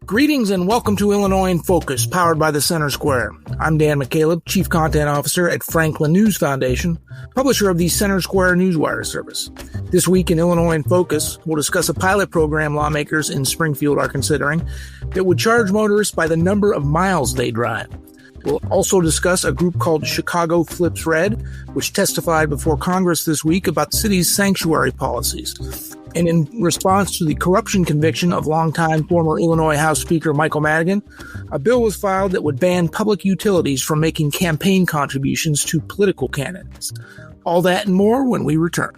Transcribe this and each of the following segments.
Greetings and welcome to Illinois in Focus, powered by the Center Square. I'm Dan McCaleb, Chief Content Officer at Franklin News Foundation, publisher of the Center Square Newswire service. This week in Illinois in Focus, we'll discuss a pilot program lawmakers in Springfield are considering that would charge motorists by the number of miles they drive. We'll also discuss a group called Chicago Flips Red, which testified before Congress this week about the city's sanctuary policies. And in response to the corruption conviction of longtime former Illinois House Speaker Michael Madigan, a bill was filed that would ban public utilities from making campaign contributions to political candidates. All that and more when we return.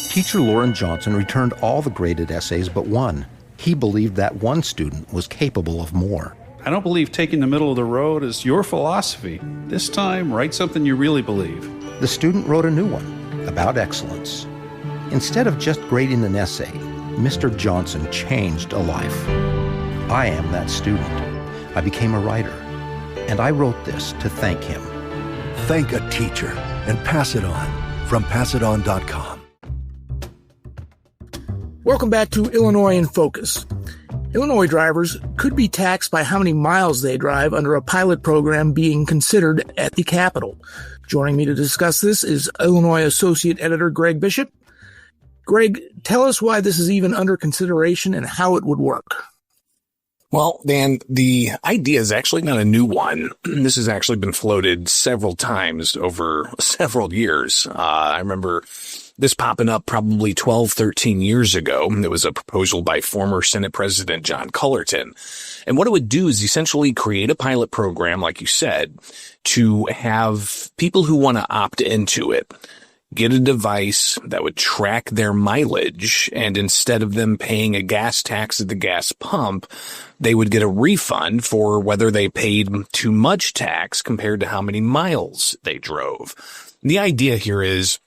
Teacher Lauren Johnson returned all the graded essays but one. He believed that one student was capable of more. I don't believe taking the middle of the road is your philosophy. This time, write something you really believe. The student wrote a new one about excellence. Instead of just grading an essay, Mr. Johnson changed a life. I am that student. I became a writer, and I wrote this to thank him. Thank a teacher and pass it on from passiton.com. Welcome back to Illinois in Focus. Illinois drivers could be taxed by how many miles they drive under a pilot program being considered at the Capitol. Joining me to discuss this is Illinois Associate Editor Greg Bishop. Greg, tell us why this is even under consideration and how it would work. Well, Dan, the idea is actually not a new one. This has actually been floated several times over several years. I remember this popping up probably 12, 13 years ago. It was a proposal by former Senate President John Cullerton. And what it would do is essentially create a pilot program, like you said, to have people who want to opt into it get a device that would track their mileage, and instead of them paying a gas tax at the gas pump, they would get a refund for whether they paid too much tax compared to how many miles they drove. The idea here is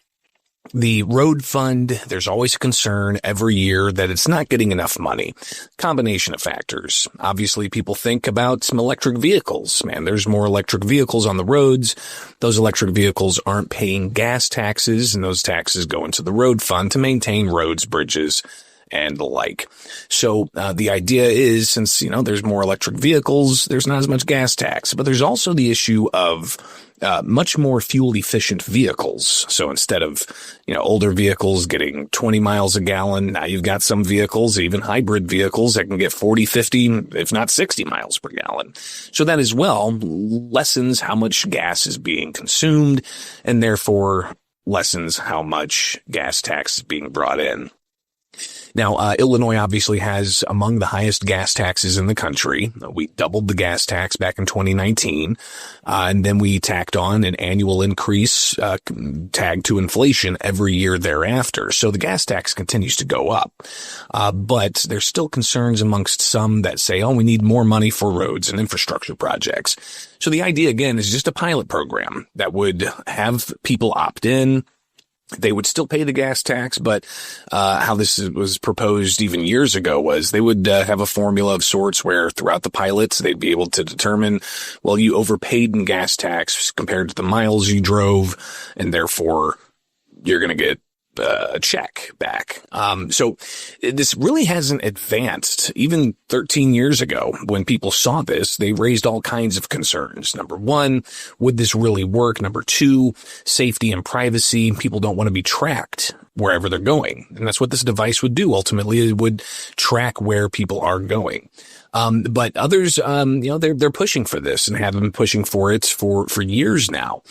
the road fund, there's always a concern every year that it's not getting enough money. Combination of factors. Obviously, people think about some electric vehicles. Man, there's more electric vehicles on the roads. Those electric vehicles aren't paying gas taxes, and those taxes go into the road fund to maintain roads, bridges, and the like. So the idea is, since, there's more electric vehicles, there's not as much gas tax. But there's also the issue of much more fuel-efficient vehicles. So instead of, older vehicles getting 20 miles a gallon, now you've got some vehicles, even hybrid vehicles, that can get 40, 50, if not 60 miles per gallon. So that as well lessens how much gas is being consumed, and therefore lessens how much gas tax is being brought in. Now, Illinois obviously has among the highest gas taxes in the country. We doubled the gas tax back in 2019, and then we tacked on an annual increase tagged to inflation every year thereafter. So the gas tax continues to go up. But there's still concerns amongst some that say, we need more money for roads and infrastructure projects. So the idea, again, is just a pilot program that would have people opt in. They would still pay the gas tax, but how this was proposed even years ago was they would have a formula of sorts where throughout the pilots, they'd be able to determine, well, you overpaid in gas tax compared to the miles you drove, and therefore you're going to get a check back. So this really hasn't advanced. Even 13 years ago, when people saw this, they raised all kinds of concerns. Number one, would this really work? Number two, safety and privacy. People don't want to be tracked wherever they're going. And that's what this device would do. Ultimately, it would track where people are going. But others, they're pushing for this and have been pushing for it for years now.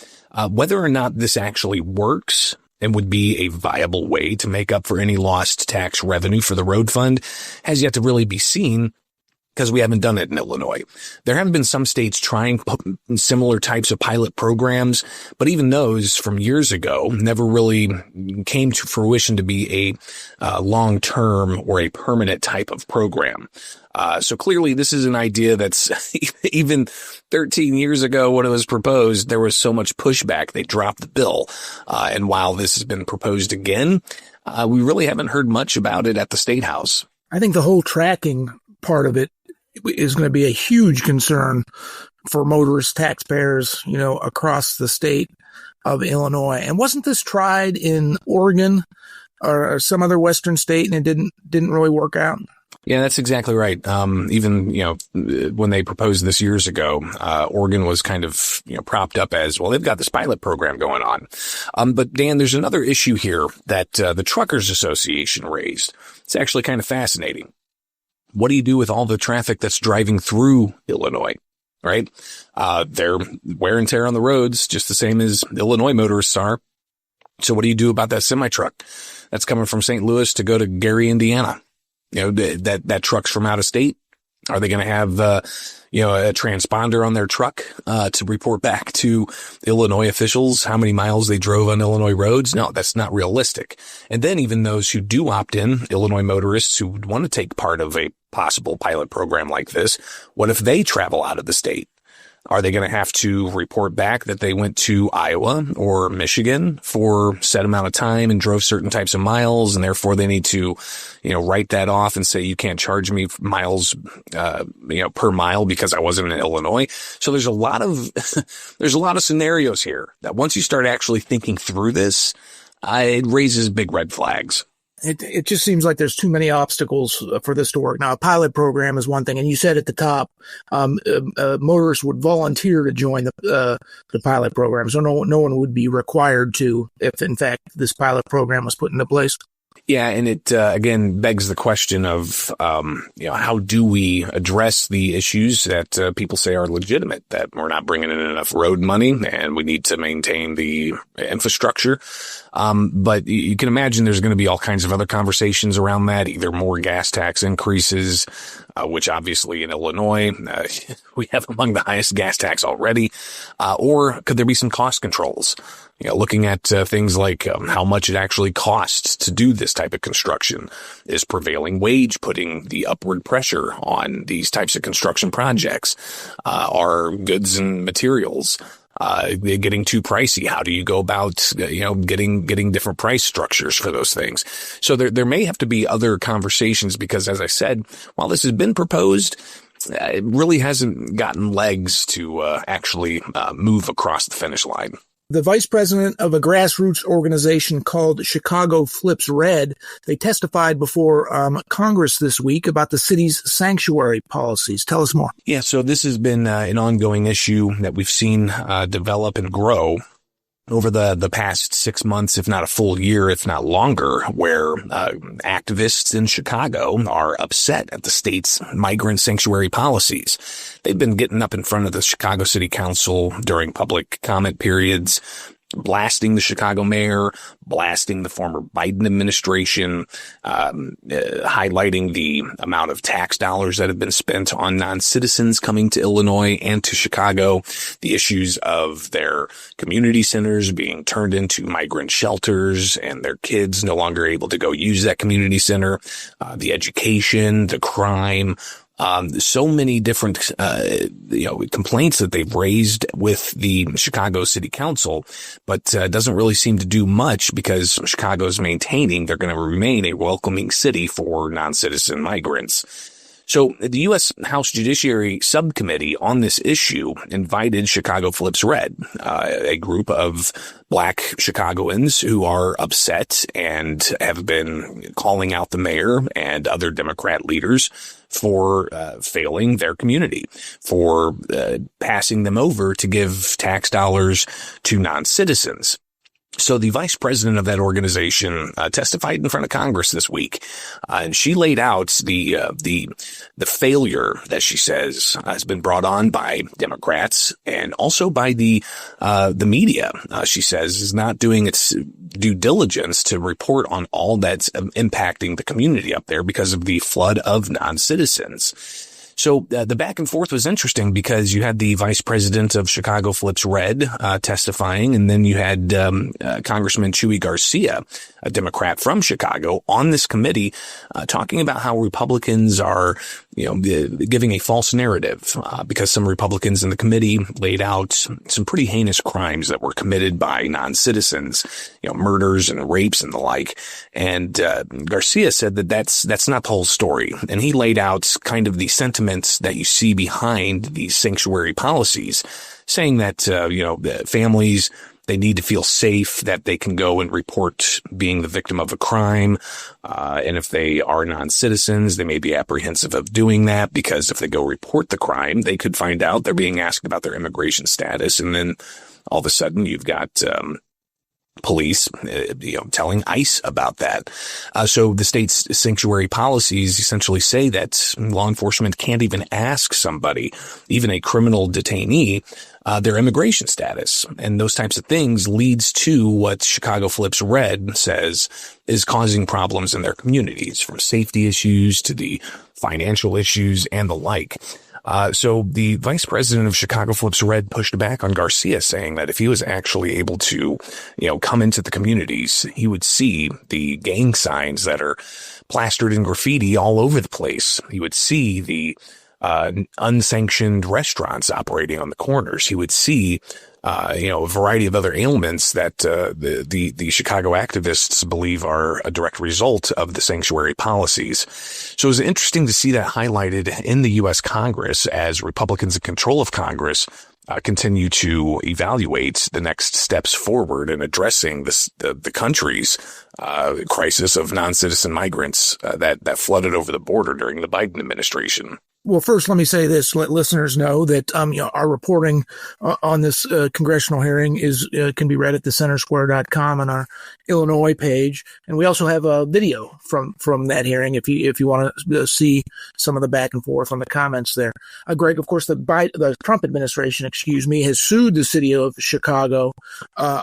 Whether or not this actually works and would be a viable way to make up for any lost tax revenue for the road fund has yet to really be seen, because we haven't done it in Illinois. There have been some states trying similar types of pilot programs, but even those from years ago never really came to fruition to be a long-term or a permanent type of program. So clearly this is an idea that's even 13 years ago when it was proposed, there was so much pushback, they dropped the bill. And while this has been proposed again, we really haven't heard much about it at the statehouse. I think the whole tracking part of it is going to be a huge concern for motorists, taxpayers, across the state of Illinois. And wasn't this tried in Oregon or some other Western state and it didn't really work out? Yeah, that's exactly right. Even, when they proposed this years ago, Oregon was kind of, propped up as, well, they've got this pilot program going on. But Dan, there's another issue here that the Truckers Association raised. It's actually kind of fascinating. What do you do with all the traffic that's driving through Illinois? Right? They're wear and tear on the roads, just the same as Illinois motorists are. So what do you do about that semi-truck that's coming from St. Louis to go to Gary, Indiana? That truck's from out of state. Are they going to have, a transponder on their truck, to report back to Illinois officials how many miles they drove on Illinois roads? No, that's not realistic. And then even those who do opt in, Illinois motorists who would want to take part of a possible pilot program like this, what if they travel out of the state? Are they going to have to report back that they went to Iowa or Michigan for a set amount of time and drove certain types of miles, and therefore they need to, write that off and say you can't charge me miles, per mile because I wasn't in Illinois? So there's a lot of scenarios here that once you start actually thinking through this, it raises big red flags. It just seems like there's too many obstacles for this to work. Now, a pilot program is one thing, and you said at the top, motorists would volunteer to join the pilot program, so no one would be required to if, in fact, this pilot program was put into place. Yeah, and it again begs the question of how do we address the issues that people say are legitimate, that we're not bringing in enough road money and we need to maintain the infrastructure. But you can imagine there's going to be all kinds of other conversations around that, either more gas tax increases, which obviously in Illinois we have among the highest gas tax already, or could there be some cost controls? Looking at things like how much it actually costs to do this type of construction. Is prevailing wage putting the upward pressure on these types of construction projects? Are goods and materials getting too pricey? How do you go about, getting different price structures for those things? So there may have to be other conversations because, as I said, while this has been proposed, it really hasn't gotten legs to actually move across the finish line. The vice president of a grassroots organization called Chicago Flips Red, they testified before Congress this week about the city's sanctuary policies. Tell us more. Yeah, so this has been an ongoing issue that we've seen develop and grow over the past 6 months, if not a full year, if not longer, where activists in Chicago are upset at the state's migrant sanctuary policies. They've been getting up in front of the Chicago City Council during public comment periods, blasting the Chicago mayor, blasting the former Biden administration, highlighting the amount of tax dollars that have been spent on non-citizens coming to Illinois and to Chicago, the issues of their community centers being turned into migrant shelters and their kids no longer able to go use that community center, the education, the crime, so many different, complaints that they've raised with the Chicago City Council, but doesn't really seem to do much because Chicago is maintaining they're going to remain a welcoming city for non-citizen migrants. So the U.S. House Judiciary Subcommittee on this issue invited Chicago Flips Red, a group of Black Chicagoans who are upset and have been calling out the mayor and other Democrat leaders for failing their community, for passing them over to give tax dollars to non-citizens. So the vice president of that organization testified in front of Congress this week, and she laid out the failure that she says has been brought on by Democrats and also by the media. She says is not doing its due diligence to report on all that's impacting the community up there because of the flood of non-citizens. So the back and forth was interesting because you had the vice president of Chicago Flips Red testifying, and then you had Congressman Chuy Garcia, a Democrat from Chicago, on this committee talking about how Republicans are, giving a false narrative because some Republicans in the committee laid out some pretty heinous crimes that were committed by non-citizens, murders and rapes and the like. And Garcia said that that's not the whole story, and he laid out kind of the sentiment that you see behind these sanctuary policies, saying that, families They need to feel safe that they can go and report being the victim of a crime. And if they are non-citizens, they may be apprehensive of doing that because if they go report the crime, they could find out they're being asked about their immigration status. And then all of a sudden you've got police, telling ICE about that. So the state's sanctuary policies essentially say that law enforcement can't even ask somebody, even a criminal detainee, their immigration status. And those types of things leads to what Chicago Flips Red says is causing problems in their communities, from safety issues to the financial issues and the like. So the vice president of Chicago Flips Red pushed back on Garcia, saying that if he was actually able to, come into the communities, he would see the gang signs that are plastered in graffiti all over the place. He would see the unsanctioned restaurants operating on the corners. He would see a variety of other ailments that the Chicago activists believe are a direct result of the sanctuary policies. So it was interesting to see that highlighted in the U.S. Congress as Republicans in control of Congress continue to evaluate the next steps forward in addressing the country's crisis of non-citizen migrants that flooded over the border during the Biden administration. Well, first, let me say this: let listeners know that our reporting on this congressional hearing can be read at thecentersquare.com on our Illinois page, and we also have a video from that hearing if you want to see some of the back and forth on the comments there. Greg, of course, the Trump administration, has sued the city of Chicago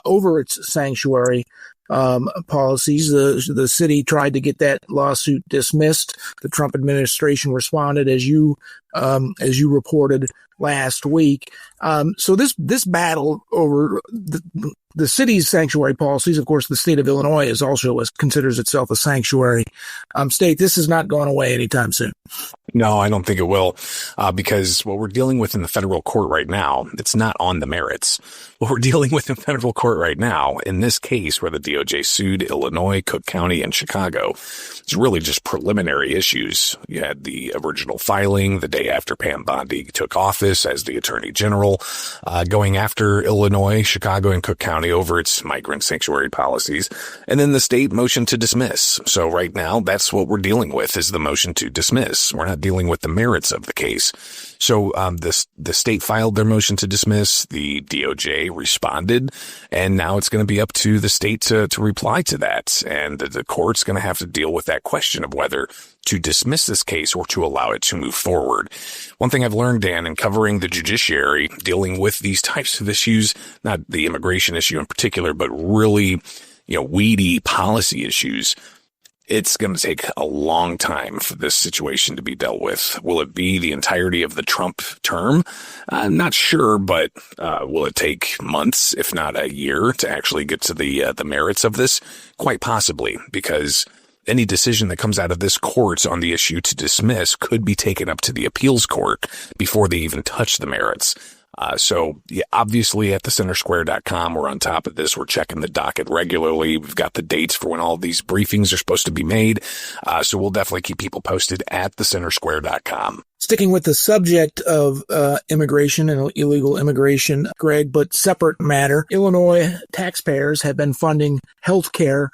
over its sanctuary policies. The city tried to get that lawsuit dismissed. The Trump administration responded, as you reported last week. So this battle over the city's sanctuary policies, of course, the state of Illinois considers itself a sanctuary state. This is not going away anytime soon. No, I don't think it will, because what we're dealing with in the federal court right now, it's not on the merits. What we're dealing with in federal court right now, in this case where the DOJ sued Illinois, Cook County, and Chicago, it's really just preliminary issues. You had the original filing the day after Pam Bondi took office as the Attorney General, going after Illinois, Chicago, and Cook County over its migrant sanctuary policies, and then the state motion to dismiss. So right now, that's what we're dealing with, is the motion to dismiss. We're not dealing with the merits of the case. So the state filed their motion to dismiss, the DOJ responded, and now it's going to be up to the state to reply to that. And the court's going to have to deal with that question of whether to dismiss this case or to allow it to move forward. One thing I've learned, Dan, in covering the judiciary, dealing with these types of issues, not the immigration issue in particular, but really, weedy policy issues, it's going to take a long time for this situation to be dealt with. Will it be the entirety of the Trump term? I'm not sure, but will it take months, if not a year, to actually get to the merits of this? Quite possibly, because any decision that comes out of this court on the issue to dismiss could be taken up to the appeals court before they even touch the merits. So obviously at thecentersquare.com, we're on top of this. We're checking the docket regularly. We've got the dates for when all of these briefings are supposed to be made. So we'll definitely keep people posted at thecentersquare.com. Sticking with the subject of immigration and illegal immigration, Greg, but separate matter, Illinois taxpayers have been funding health care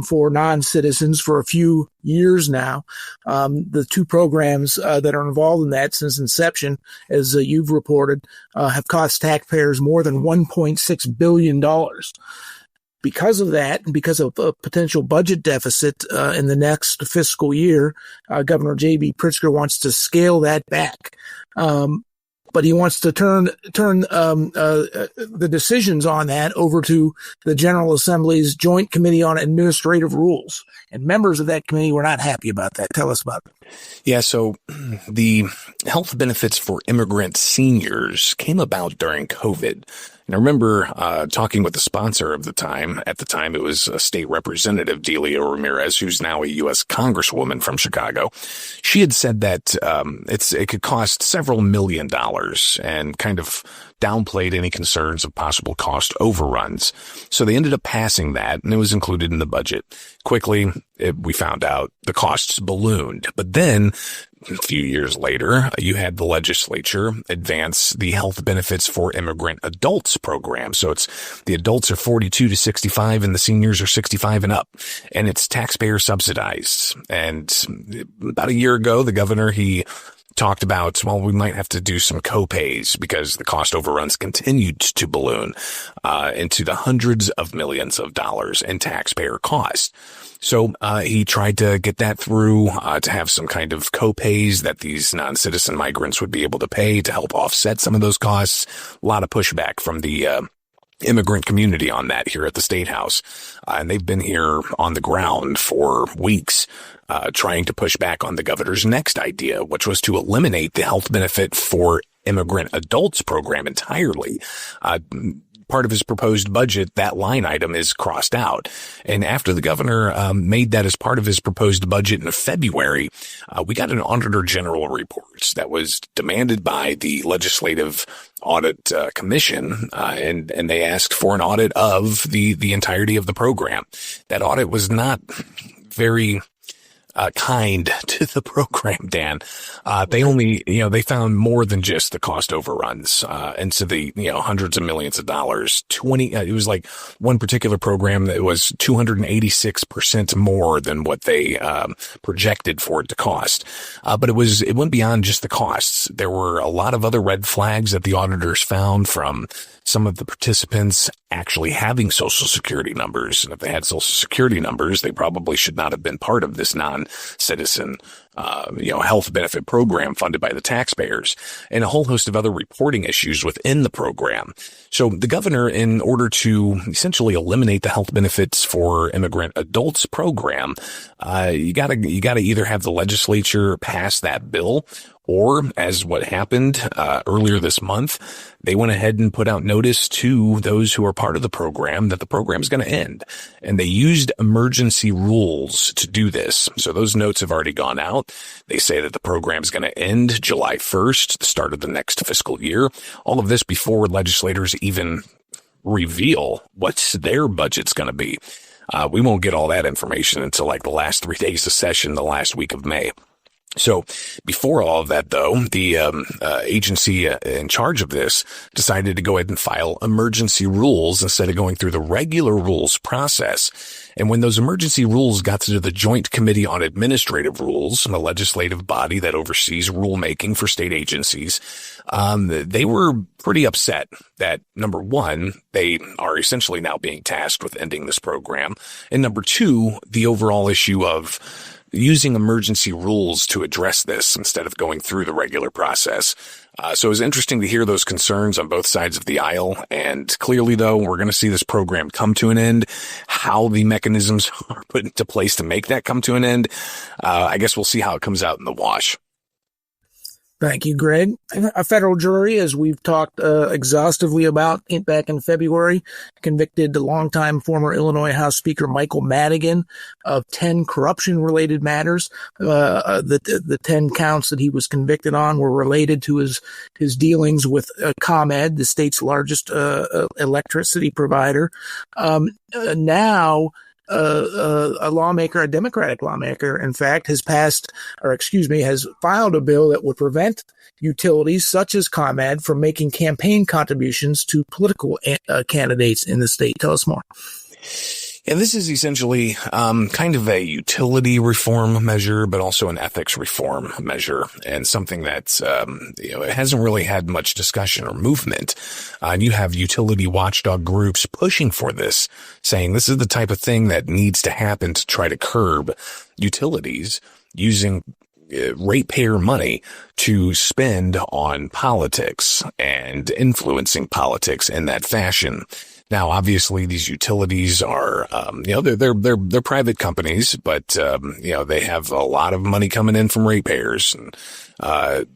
for non-citizens for a few years now. The two programs that are involved in that since inception, as you've reported, have cost taxpayers more than $1.6 billion. Because of that, and because of a potential budget deficit in the next fiscal year, Governor J.B. Pritzker wants to scale that back. But he wants to turn the decisions on that over to the General Assembly's Joint Committee on Administrative Rules. And members of that committee were not happy about that. Tell us about it. Yeah, so the health benefits for immigrant seniors came about during COVID. And I remember talking with the sponsor of the time. At the time, it was a state representative, Delia Ramirez, who's now a U.S. Congresswoman from Chicago. She had said that it could cost several $1 million and kind of downplayed any concerns of possible cost overruns. So they ended up passing that, and it was included in the budget. Quickly, we found out the costs ballooned. But then a few years later, you had the legislature advance the health benefits for immigrant adults program. So it's the adults are 42 to 65 and the seniors are 65 and up, and it's taxpayer subsidized. And about a year ago, the governor, he talked about, well, we might have to do some co-pays because the cost overruns continued to balloon into the hundreds of millions of dollars in taxpayer costs. So he tried to get that through to have some kind of co-pays that these non-citizen migrants would be able to pay to help offset some of those costs. A lot of pushback from the immigrant community on that here at the statehouse. And they've been here on the ground for weeks trying to push back on the governor's next idea, which was to eliminate the health benefit for immigrant adults program entirely. Part of his proposed budget, that line item is crossed out. And after the governor made that as part of his proposed budget in February, we got an Auditor General report that was demanded by the Legislative Audit Commission, and they asked for an audit of the entirety of the program. That audit was not very kind to the program, Dan. They only, they found more than just the cost overruns, into the, hundreds of millions of dollars. It was like one particular program that was 286% more than what they, projected for it to cost. But it went beyond just the costs. There were a lot of other red flags that the auditors found from some of the participants actually having Social Security numbers. And if they had Social Security numbers, they probably should not have been part of this non-citizen, health benefit program funded by the taxpayers, and a whole host of other reporting issues within the program. So the governor, in order to essentially eliminate the health benefits for immigrant adults program, you gotta either have the legislature pass that bill, or, as what happened earlier this month, they went ahead and put out notice to those who are part of the program that the program is going to end. And they used emergency rules to do this. So those notes have already gone out. They say that the program is going to end July 1st, the start of the next fiscal year. All of this before legislators even reveal what their budget's going to be. We won't get all that information until like the last 3 days of session, the last week of May. So before all of that, though, the agency in charge of this decided to go ahead and file emergency rules instead of going through the regular rules process. And when those emergency rules got to the Joint Committee on Administrative Rules, the legislative body that oversees rulemaking for state agencies, they were pretty upset that, number one, they are essentially now being tasked with ending this program. And number two, the overall issue of using emergency rules to address this instead of going through the regular process. So it was interesting to hear those concerns on both sides of the aisle. And clearly, though, we're going to see this program come to an end. How the mechanisms are put into place to make that come to an end, I guess we'll see how it comes out in the wash. Thank you, Greg. A federal jury, as we've talked exhaustively about back in February, convicted the longtime former Illinois House Speaker Michael Madigan of 10 corruption-related matters. The 10 counts that he was convicted on were related to his dealings with ComEd, the state's largest electricity provider. Now, a lawmaker, a Democratic lawmaker, in fact, has filed a bill that would prevent utilities such as ComEd from making campaign contributions to political candidates in the state. Tell us more. And this is essentially kind of a utility reform measure, but also an ethics reform measure, and something that it hasn't really had much discussion or movement. And you have utility watchdog groups pushing for this, saying this is the type of thing that needs to happen to try to curb utilities using ratepayer money to spend on politics and influencing politics in that fashion. Now, obviously, these utilities are, they're private companies, but, they have a lot of money coming in from ratepayers. And,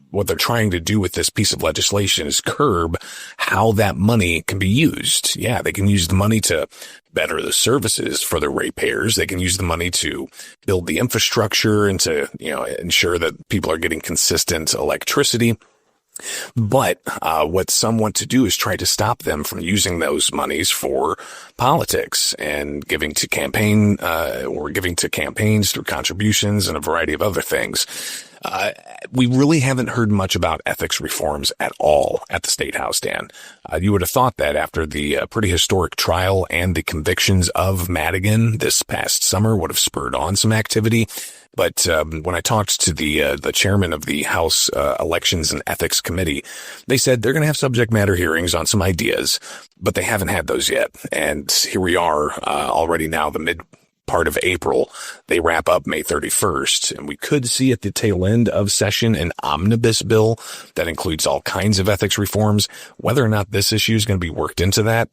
what they're trying to do with this piece of legislation is curb how that money can be used. Yeah, they can use the money to better the services for the ratepayers. They can use the money to build the infrastructure and to, ensure that people are getting consistent electricity. But what some want to do is try to stop them from using those monies for politics and giving to campaigns through contributions and a variety of other things. We really haven't heard much about ethics reforms at all at the statehouse, Dan. You would have thought that after the pretty historic trial and the convictions of Madigan this past summer would have spurred on some activity. But when I talked to the chairman of the House Elections and Ethics Committee, they said they're going to have subject matter hearings on some ideas, but they haven't had those yet. And here we are already now, the mid part of April. They wrap up May 31st, and we could see at the tail end of session an omnibus bill that includes all kinds of ethics reforms. Whether or not this issue is going to be worked into that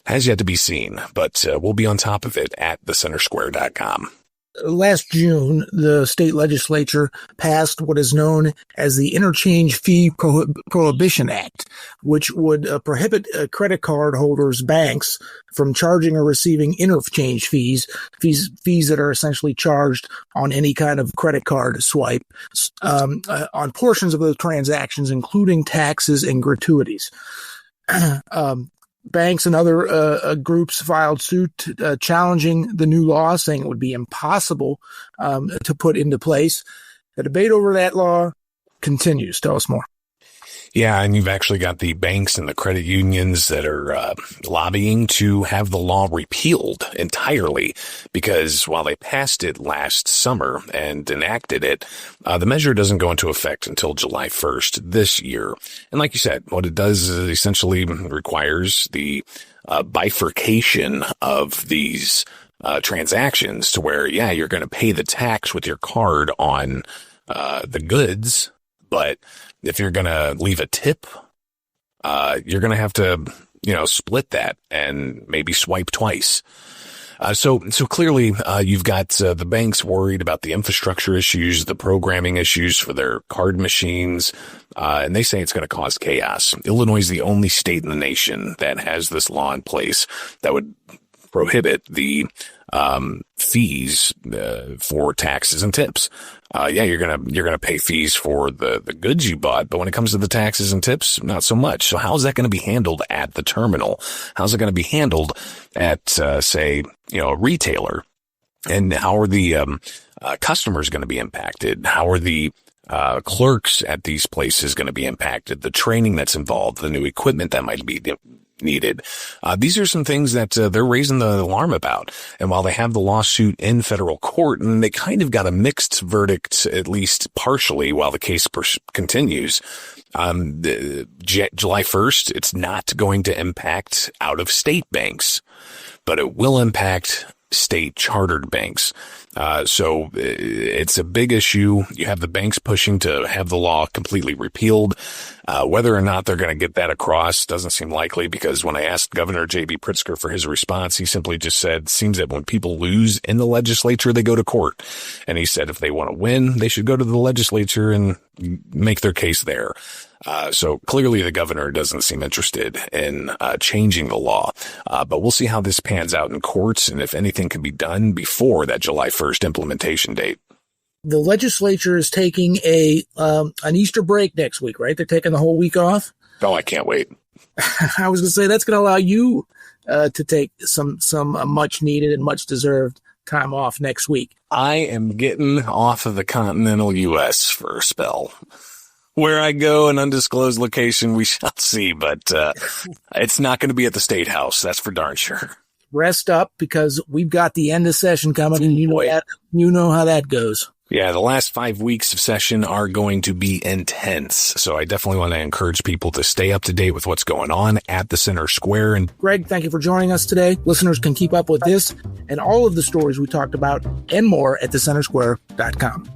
has yet to be seen, but we'll be on top of it at thecentersquare.com. Last June, the state legislature passed what is known as the Interchange Fee Prohibition Act, which would prohibit credit card holders, banks, from charging or receiving interchange fees that are essentially charged on any kind of credit card swipe, on portions of those transactions, including taxes and gratuities. Banks and other groups filed suit challenging the new law, saying it would be impossible to put into place. The debate over that law continues. Tell us more. Yeah, and you've actually got the banks and the credit unions that are lobbying to have the law repealed entirely, because while they passed it last summer and enacted it, the measure doesn't go into effect until July 1st this year. And like you said, what it does is it essentially requires the bifurcation of these transactions to where, yeah, you're going to pay the tax with your card on the goods, but if you're going to leave a tip, you're going to have to, split that and maybe swipe twice. So clearly, you've got the banks worried about the infrastructure issues, the programming issues for their card machines, and they say it's going to cause chaos. Illinois is the only state in the nation that has this law in place that would prohibit the fees for taxes and tips. You're gonna pay fees for the goods you bought, but when it comes to the taxes and tips, not so much. So how's that going to be handled at the terminal? How's it going to be handled at say a retailer? And how are the customers going to be impacted? How are the clerks at these places going to be impacted? The training that's involved, the new equipment that might be needed. These are some things that they're raising the alarm about. And while they have the lawsuit in federal court, and they kind of got a mixed verdict, at least partially, while the case continues, July 1st, it's not going to impact out-of-state banks, but it will impact state chartered banks. So it's a big issue. You have the banks pushing to have the law completely repealed. Whether or not they're going to get that across doesn't seem likely, because when I asked Governor J.B. Pritzker for his response, he simply just said, seems that when people lose in the legislature, they go to court. And he said if they want to win, they should go to the legislature and make their case there. So clearly the governor doesn't seem interested in changing the law. But we'll see how this pans out in courts and if anything can be done before that July 1st implementation date. The legislature is taking an Easter break next week, right? They're taking the whole week off. Oh, I can't wait. I was going to say that's going to allow you to take some much needed and much deserved time off next week. I am getting off of the continental U.S. for a spell. Where I go, an undisclosed location, we shall see, but it's not going to be at the State House. That's for darn sure. Rest up, because we've got the end of session coming, and you know how that goes. Yeah, the last 5 weeks of session are going to be intense. So I definitely want to encourage people to stay up to date with what's going on at the Center Square. And Greg, thank you for joining us today. Listeners can keep up with this and all of the stories we talked about and more at thecentersquare.com.